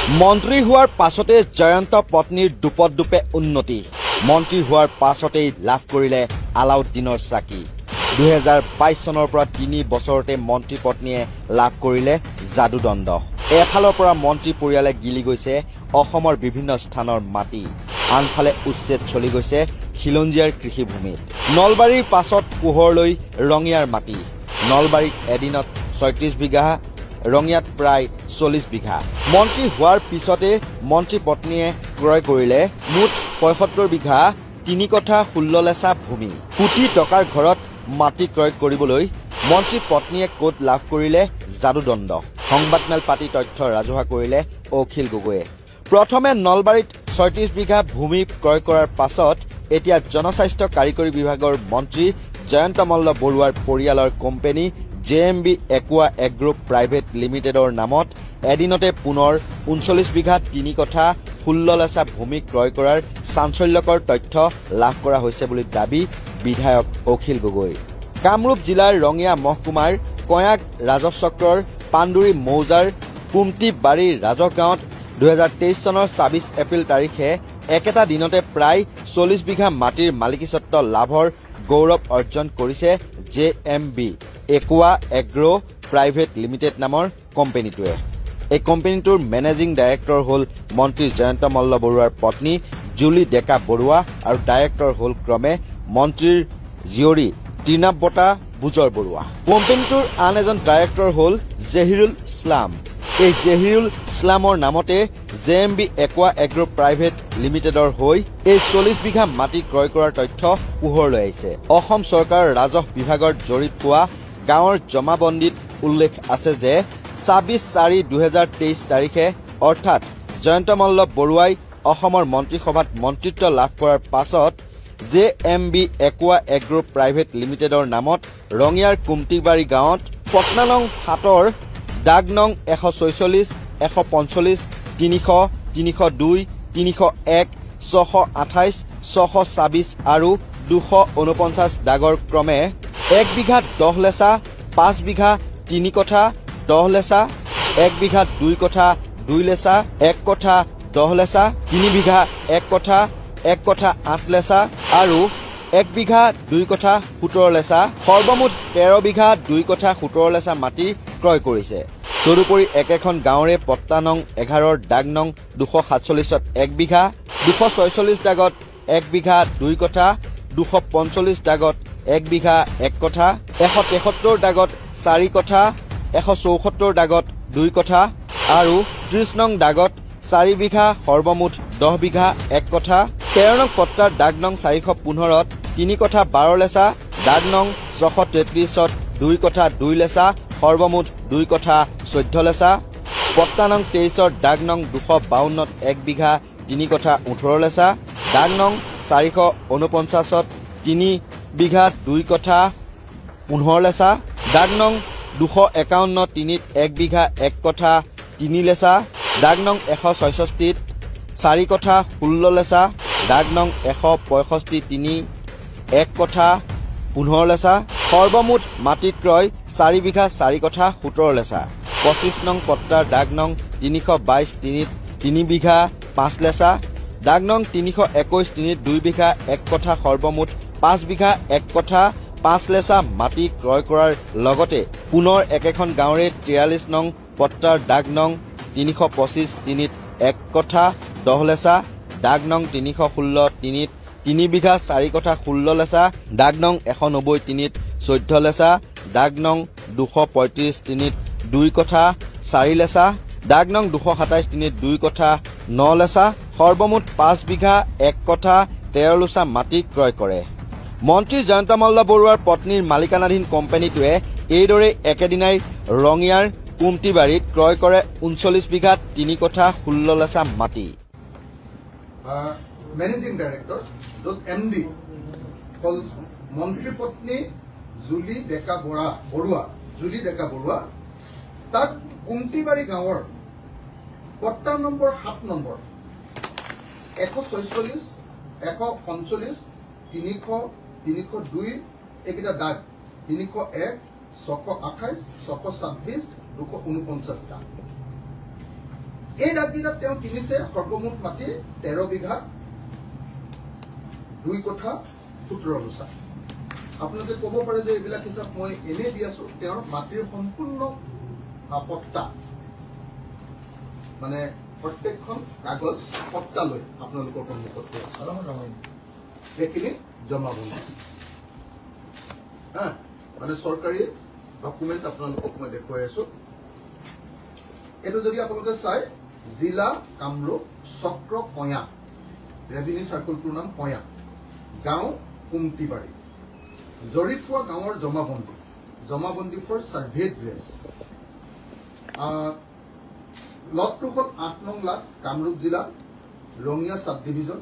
মন্ত্ৰী হোৱাৰ পাছতে জয়ন্ত পত্নীৰ দুপদুপে উন্নতি মন্ত্ৰী হোৱাৰ পাছতেই লাভ কৰিলে আলাউদ্দিনৰ চাকি 2022 চনৰ পৰা 3 বছৰতে মন্ত্ৰী পত্নীয়ে লাভ কৰিলে যাদুদণ্ড এফালৰ পৰা মন্ত্ৰী পৰিয়ালে গিলি গৈছে অসমৰ বিভিন্ন স্থানৰ মাটি আনফালে উচ্ছেদ চলি গৈছে খিলঞ্জিয়াৰ কৃষিভূমিত নলবাৰীৰ পাছত পোহৰলৈ ৰঙিয়াৰ মাটি নলবাৰীত এদিনত 36 বিঘা ৰঙিয়াত প্ৰায় 40 বিঘা মন্ত্ৰী হোৱাৰ পিছতে মন্ত্ৰী পত্নীয়ে ক্ৰয় কৰিলে মুঠ 75 বিঘা 3 কঠা 16 লেচা ভূমি কোটি টকাৰ ঘৰত মাটি ক্ৰয় কৰিবলৈ মন্ত্ৰী পত্নীয়ে কোট লাভ কৰিলে যাদুদণ্ড সংবাদমেল পাতি তথ্য ৰাজহুৱা কৰিলে অখিল গগৈয়ে প্ৰথমে নলবাৰীত 36 বিঘা ভূমি ক্ৰয় কৰাৰ পাছত এতিয়া জনস্বাস্থ্য কাৰিকৰী বিভাগৰ মন্ত্ৰী জয়ন্ত মল্ল বৰুৱাৰ পৰিয়ালৰ company JMB Aqua Agro Private Limitedৰ নামত এদিনতে পুনৰ 39 বিঘা 3 কঠা 16 লেচা ভূমি ক্ৰয় কৰাৰ চাঞ্চল্যকৰ তথ্য লাভ কৰা হৈছে বুলি দাবী বিধায়ক অখিল গগৈ কামৰূপ জিলাৰ ৰঙিয়া মহকুমাৰ কয়াক ৰাজচক্ৰৰ পাণ্ডুৰী মৌজাৰ কুমটি বাৰীৰ ৰাজগাঁৱত 2023 চনৰ 26 এপ্ৰিল তাৰিখে একেটা দিনতে প্ৰায় 40 বিঘা মাটিৰ মালিকীস্বত্ব লাভৰ গৌৰৱ অৰ্জন কৰিছে JMB Aqua Agro Private Limited নামৰ কোম্পানীটোৱে এই কোম্পানীটোৰ মেনেজিং ডাইৰেক্টৰ হল মন্ত্ৰী জয়ন্ত মল্ল বৰুৱাৰ পত্নী জুলি ডেকা বৰুৱা আৰু ডাইৰেক্টৰ হল ক্ৰমে মন্ত্ৰীৰ জীয়ৰী তৃণাৱতা বুজৰ বৰুৱা কোম্পানীটোৰ আন এজন ডাইৰেক্টৰ হল জহিৰুল ইছলাম এই জহিৰুল ইছলামৰ নামতে JMB Aqua Agro Private Limitedৰ হৈ এই 40 বিঘা মাটি ক্ৰয় কৰাৰ তথ্য পোহৰলৈ আহিছে অসম চৰকাৰৰ ৰাজহ বিভাগৰ জৰীপ পোৱা গাঁৱৰ জমাবন্দীত উল্লেখ আছে যে 26/4/2023 তাৰিখে অৰ্থাৎ জয়ন্ত মল্ল বৰুৱাই অসমৰ মন্ত্ৰীসভাত মন্ত্ৰিত্ব লাভ কৰাৰ পাছত JMB Aqua Agro Private Limitedৰ নামত ৰঙিয়াৰ কুমটিবাৰী গাঁৱত পটনা নং 7ৰ দাগ নং 146 145 300 302 301 628 626 আৰু 249 দাগৰ ক্ৰমে 1 বিঘা 10 লেচা 5 বিঘা 3 কঠা 10 লেচা 1 বিঘা 2 কঠা 2 লেচা 1 কঠা 10 লেচা 3 বিঘা 1 কঠা 8 লেচা আৰু 1 বিঘা 2 কঠা 17 লেচা সৰ্বমুঠ 13 বিঘা 2 কঠা 17 লেচা মাটি ক্ৰয় কৰিছে তদুপৰি একেখন গাঁৱৰে পট্টা নং 11ৰ দাগ নং 247ত 1 বিঘা 246 দাগত 1 বিঘা 2 কঠা 245 দাগত 1 বিঘা 1 কঠা 173 দাগত 4 কঠা 174 দাগত 2 কঠা আৰু 30 নং দাগত 4 বিঘা সৰ্বমুঠ 10 বিঘা 1 কঠা 13 নং পট্টাৰ দাগ নং 415ত 3 কঠা 12 লেচা দাগ নং 633ত 2 কঠা 2 লেচা সৰ্বমুঠ 2 কঠা 14 লেচা পট্টা নং 23ৰ দাগ নং 252ত 1 বিঘা 3 কঠা 18 লেচা দাগ নং 449ত 3 বিঘা 2 কঠা 15 লেচা দাগ নং 251ত 1 বিঘা 1 কঠা 3 লেচা দাগ নং 166ত 4 কঠা 16 লেচা দাগ নং 165 1 কঠা 15 লেচা সৰ্বমুঠ মাটি ক্ৰয় 4 বিঘা 4 কঠা 17 লেচা 25 নং পট্টাৰ দাগ নং 322 3 বিঘা 5 লেচা দাগ নং 321 2 বিঘা 1 কঠা সৰ্বমুঠ 5 বিঘা 1 কঠা 5 লেচা মাটি ক্ৰয় কৰাৰ লগতে পুনৰ একেখন গাঁৱৰে 43 নং পট্টাৰ দাগ নং 325 1 কঠা 10 লেচা দাগ নং 316 3 বিঘা 4 কঠা 16 লেচা দাগ নং 190 14 লেচা দাগ নং 235 2 কঠা 4 লেচা দাগ নং 227 2 কঠা 9 লেচা সৰ্বমুঠ 5 বিঘা 1 কঠা 13 লেচা মাটি ক্ৰয় কৰে মন্ত্ৰী জয়ন্ত মল্ল বৰুৱাৰ পত্নীৰ মালিকানাধীন কোম্পানীটোৱে এইদৰে একেদিনাই ৰঙিয়াৰ কুমটিবাৰীত ক্ৰয় কৰে 39 বিঘা 3 কঠা 16 লেচা মাটি মেনেজিং ডাইৰেক্টৰ য'ত MD হল মন্ত্ৰী পত্নী জুলি ডেকা বৰুৱা তাত কুমটিবাৰী গাঁৱৰ পট্টা নম্বৰ 7 নম্বৰ 146 145 300 302 এইকেইটা দাগ 301 628 626 249টা এই দাগকেইটাত তেওঁ কিনিছে সৰ্বমুঠ মাটি 13 বিঘা 2 কঠা 17 লোচা। আপোনালোকে ক'ব পাৰে যে এইবিলাক হিচাপ মই এনেই দি আছো, তেওঁৰ মাটিৰ সম্পূৰ্ণ পট্টা মানে প্ৰত্যেকখন কাগজ পট্টা লৈ আপোনালোকৰ সন্মুখত সেইখিনি জমাবন্দী মানে চৰকাৰী ডকুমেণ্ট আপোনালোকক মই দেখুৱাই আছো। এইটো যদি আপোনালোকে চাই জিলা কামৰূপ চক্ৰ কয়া, ৰেভিনিউ চাৰ্কুলটোৰ নাম কয়া, গাঁও কুমটিবাৰী, জৰিফুৱা গাঁৱৰ জমাবন্দী ফৰ চাৰ্ভে ড্ৰেছ। লটটো হ'ল 8 নং লাট, কামৰূপ জিলা, ৰঙিয়া চাব ডিভিজন,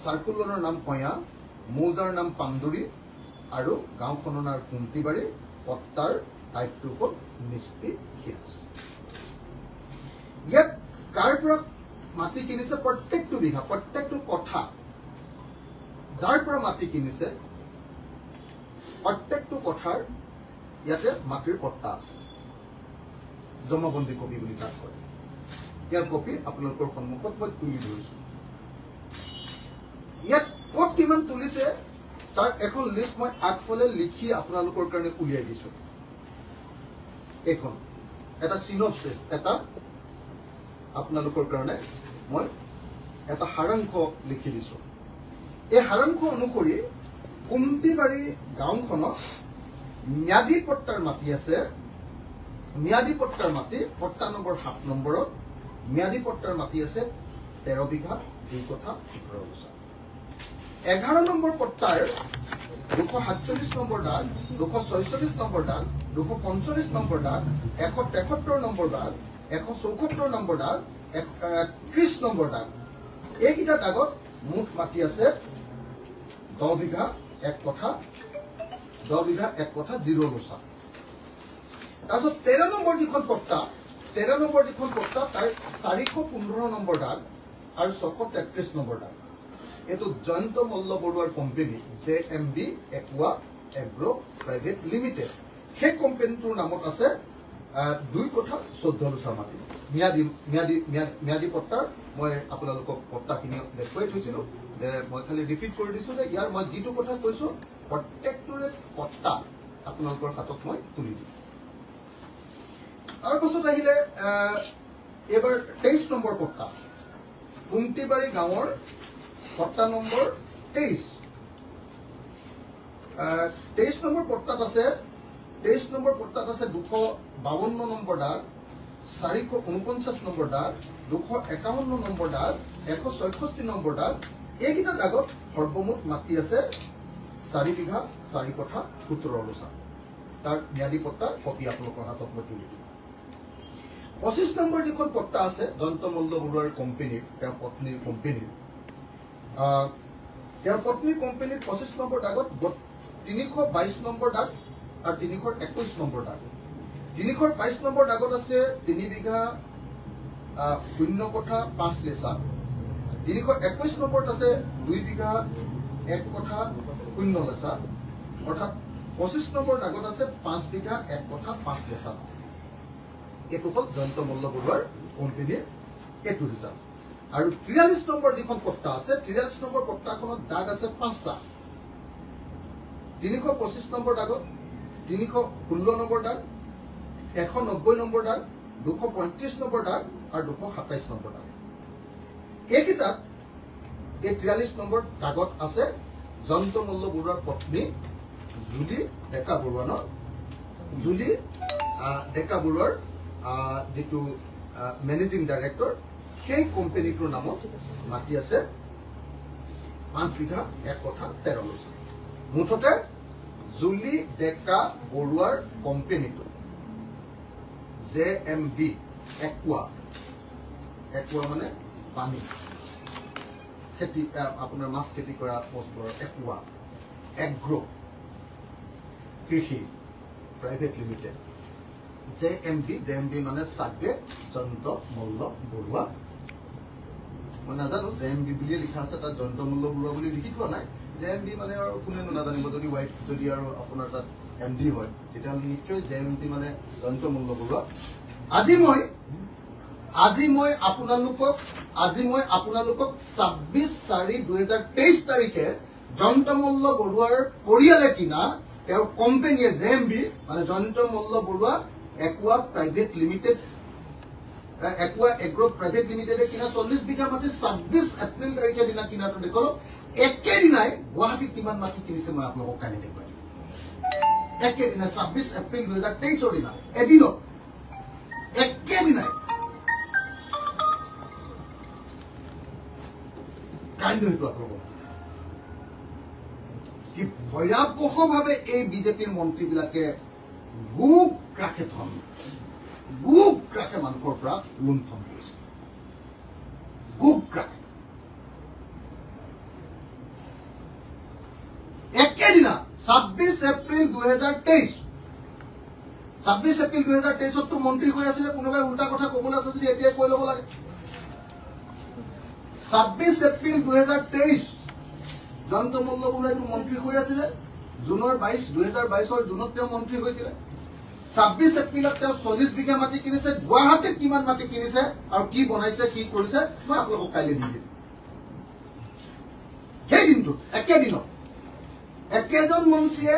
চাৰ্কুলৰৰ নাম কয়া, মৌজাৰ নাম পাণ্ডুৰী আৰু গাঁওখনৰ নাম কুমটিবাৰী, পট্টাৰ টাইপটো হ'ল নিষ্পি হিলছ। ইয়াত কাৰ পৰা মাটি কিনিছে প্ৰত্যেকটো বিঘা, প্ৰত্যেকটো কঠা যাৰ পৰা মাটি কিনিছে প্ৰত্যেকটো কঠাৰ ইয়াতে মাটিৰ পট্টা আছে, জমাবন্দী কপি বুলি তাক কয়। ইয়াৰ কপি আপোনালোকৰ সন্মুখত মই তুলি ধৰিছো। ইয়াত ক'ত কিমান তুলিছে তাৰ এখন লিষ্ট মই আগফালে লিখি আপোনালোকৰ কাৰণে উলিয়াই দিছো। এখন এটা সিনপসিস, এটা আপোনালোকৰ কাৰণে মই এটা সাৰাংশ লিখি দিছো। এই সাৰাংশ অনুসৰি কুমটিবাৰী গাঁওখনত ম্যাদী পট্টাৰ মাটি আছে, ম্যাদী পট্টাৰ মাটি পট্টা নম্বৰ 7 নম্বৰত ম্যাদী পট্টাৰ মাটি আছে 13 বিঘা 2 কঠা 17 লোচা। 11 নম্বৰ পট্টাৰ 247 নম্বৰ দাগ, 246 নম্বৰ দাগ, 245 নম্বৰ দাগ, 173 নম্বৰ দাগ, 174 নম্বৰ দাগ, 30 নম্বৰ দাগ, এইকেইটা দাগত মুঠ মাটি আছে 10 বিঘা 1 কঠা 0 লোচা। তাৰপিছত 13 নম্বৰ যিখন পট্টা তাৰ 415 নম্বৰ দাগ আৰু 633 নম্বৰ দাগ। এইটো জয়ন্ত মল্ল বৰুৱাৰ company JMB একুৱা agro private limited. সেই কোম্পানীটোৰ নামত আছে 2 কঠা 14 লোচা মাটি। ম্যাদী পট্টাৰ মই আপোনালোকক পট্টাখিনি দেখুৱাই থৈছিলো, যে মই খালি ৰিপিট কৰি দিছো যে ইয়াৰ মই যিটো কথা কৈছো প্ৰত্যেকটোৰে পট্টা আপোনালোকৰ হাতত মই তুলি দিম। তাৰপাছত আহিলে এবাৰ 23 নম্বৰ পট্টা, কুমটিবাৰী গাঁৱৰ পট্টা নম্বৰ 23। 23 নম্বৰ পট্টাত আছে 252 নম্বৰ দাগ, 449 নম্বৰ দাগ, 251 নম্বৰ দাগ, 166 নম্বৰ দাগ। এইকেইটা দাগত সৰ্বমুঠ মাটি আছে 4 বিঘা 4 কঠা 17 লোচা। তাৰ ম্যাদী পট্টাৰ কপি আপোনালোকৰ হাতত মই তুলি দিম। 25 নম্বৰ যিখন পট্টা আছে জয়ন্ত মল্ল বৰুৱাৰ কোম্পানীৰ, তেওঁৰ পত্নীৰ কোম্পানীৰ, তেওঁৰ পত্নীৰ কোম্পানীৰ 25 নম্বৰ দাগত 322 নম্বৰ দাগ আৰু 321 নম্বৰ দাগ। 322 নম্বৰ দাগত আছে 3 বিঘা 0 কঠা 5 লেচা। 321 নম্বৰত আছে 2 বিঘা 1 কঠা 0 লেচা, অৰ্থাৎ 25 নম্বৰ দাগত আছে 5 বিঘা 1 কঠা 5 লেচা। এইটো হ'ল জয়ন্ত মল্ল বৰুৱাৰ কোম্পানীৰ এইটো হিচাপ। আৰু 43 নম্বৰ যিখন পট্টা আছে 43 নম্বৰ পট্টাখনত দাগ আছে 5টা। 325 নম্বৰ দাগত 316 নম্বৰ দাগ, 190 নম্বৰ দাগ, 235 নম্বৰ দাগ আৰু 227 নম্বৰ দাগ। এইকেইটাত এই 43 নম্বৰ দাগত আছে জয়ন্ত মল্ল বৰুৱাৰ পত্নী জুলি ডেকা বৰুৱা। জুলি ডেকা বৰুৱাৰ যিটো মেনেজিং ডাইৰেক্টৰ, সেই কোম্পানীটোৰ নামত মাটি আছে 5 বিঘা 1 কঠা 13 লোচা। মুঠতে জুলি ডেকা বৰুৱাৰ কোম্পানীটো JMB একুৱা মানে পানী খেতি, আপোনাৰ মাছ খেতি কৰা বস্তুৰ একুৱা এগ্ৰো কৃষি প্ৰাইভেট লিমিটেড। JMB মানে চাগে জয়ন্ত মল্ল বৰুৱা। মই নাজানো JMB বুলিয়ে লিখা আছে, তাত জয়ন্ত মল্ল বৰুৱা বুলি লিখি থোৱা নাই। JMB মানে আৰু কোনেনো নাজানিব, যদি ৱাইফ যদি আৰু আপোনাৰ তাত MD হয় তেতিয়াহ'লে নিশ্চয় JMB মানে জয়ন্ত মল্ল বৰুৱা। আজি মই আজি মই আপোনালোকক 26/4/2023 তাৰিখে জয়ন্ত মল্ল বৰুৱাৰ পৰিয়ালে কিনা তেওঁৰ কোম্পানীয়ে JMB মানে Jayanta Malla Baruah একুৱা private limited একুৱা agro private লিমিটেডে কিনা 40 বিঘা মাটি 26 এপ্ৰিল তাৰিখে দিনা কিনাটো দেখলো একেদিনাই গুৱাহাটীত কিমান মাটি কিনিছে মই আপোনালোকক কালি দেখুৱাই দিম একেদিনা 26 এপ্ৰিল 2023 দিনা এদিনত একেদিনাই কাইলৈ হয়তো আপোনালোকক কি ভয়াবহভাৱে এই বিজেপিৰ মন্ত্ৰীবিলাকে গুপ ৰাখে মানুহৰ পৰা লুণ্ঠন কৰিছে গুপ ৰাখে একেদিনা 26 এপ্ৰিল 2023 তো মন্ত্ৰী হৈ আছিলে কোনোবাই উল্টা কথা কবলৈ আছে যদি এতিয়া কৈ ল'ব লাগে 26 এপ্ৰিল 2023 জয়ন্ত মল্ল বৰুৱাইটো মন্ত্ৰী হৈ আছিলে জুনৰ 2022 জুনত তেওঁ মন্ত্ৰী হৈছিলে 26 এপ্ৰিলত তেওঁ 40 বিঘা মাটি কিনিছে গুৱাহাটীত কিমান মাটি কিনিছে আৰু কি বনাইছে কি কৰিছে মই আপোনালোকক কাইলৈ দি দিম সেই দিনটো একেদিনত একেজন মন্ত্ৰীয়ে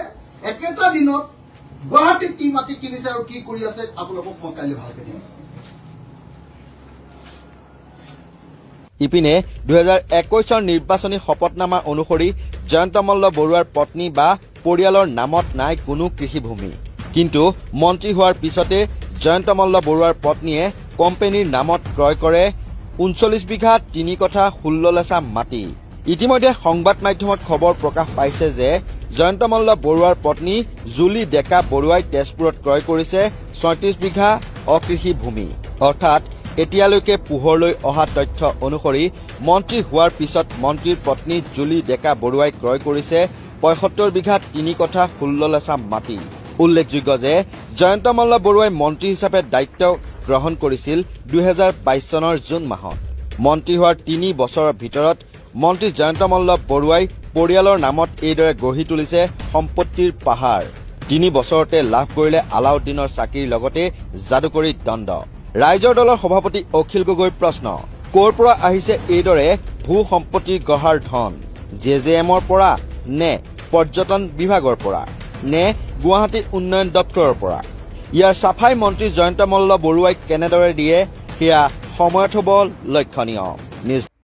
একেটা দিনত গুৱাহাটীত কি মাটি কিনিছে আৰু কি কৰি আছে আপোনালোকক মই কাইলৈ ভালকে দিম ইপিনে 2021 নিৰ্বাচনী শপতনামা অনুসৰি জয়ন্ত মল্ল বৰুৱাৰ পত্নী বা পৰিয়ালৰ নামত নাই কোনো কৃষিভূমি কিন্তু মন্ত্ৰী হোৱাৰ পিছতে জয়ন্ত মল্ল বৰুৱাৰ পত্নীয়ে কোম্পানীৰ নামত ক্ৰয় কৰে 39 বিঘা 3 কঠা 16 লেচা মাটি ইতিমধ্যে সংবাদ মাধ্যমত খবৰ প্ৰকাশ পাইছে যে জয়ন্ত মল্ল বৰুৱাৰ পত্নী জুলি ডেকা বৰুৱাই তেজপুৰত ক্ৰয় কৰিছে 36 বিঘা অকৃষি ভূমি অৰ্থাৎ এতিয়ালৈকে পোহৰলৈ অহা তথ্য অনুসৰি মন্ত্ৰী হোৱাৰ পিছত মন্ত্ৰীৰ পত্নী জুলি ডেকা বৰুৱাই ক্ৰয় কৰিছে 75 বিঘা 3 কঠা 16 লেচা মাটি উল্লেখযোগ্য যে জয়ন্ত মল্ল বৰুৱাই মন্ত্ৰী হিচাপে দায়িত্ব গ্ৰহণ কৰিছিল 2022 চনৰ জুন মাহত মন্ত্ৰী হোৱাৰ 3 বছৰৰ ভিতৰত মন্ত্ৰী জয়ন্ত মল্ল বৰুৱাই পৰিয়ালৰ নামত এইদৰে গঢ়ি তুলিছে সম্পত্তিৰ পাহাৰ 3 বছৰতে লাভ কৰিলে আলাউদ্দিনৰ চাকিৰ লগতে যাদুকৰী দণ্ড ৰাইজৰ দলৰ সভাপতি অখিল গগৈৰ প্ৰশ্ন কৰ পৰা আহিছে এইদৰে ভূ সম্পত্তিৰ গঢ়াৰ ধন জেজেএমৰ পৰা নে পৰ্যটন বিভাগৰ পৰা নে গুৱাহাটী উন্নয়ন দপ্তৰৰ পৰা ইয়াৰ সাফাই মন্ত্ৰী জয়ন্ত মল্ল বৰুৱাই কেনেদৰে দিয়ে সেয়া সময়ত হ'ব লক্ষণীয়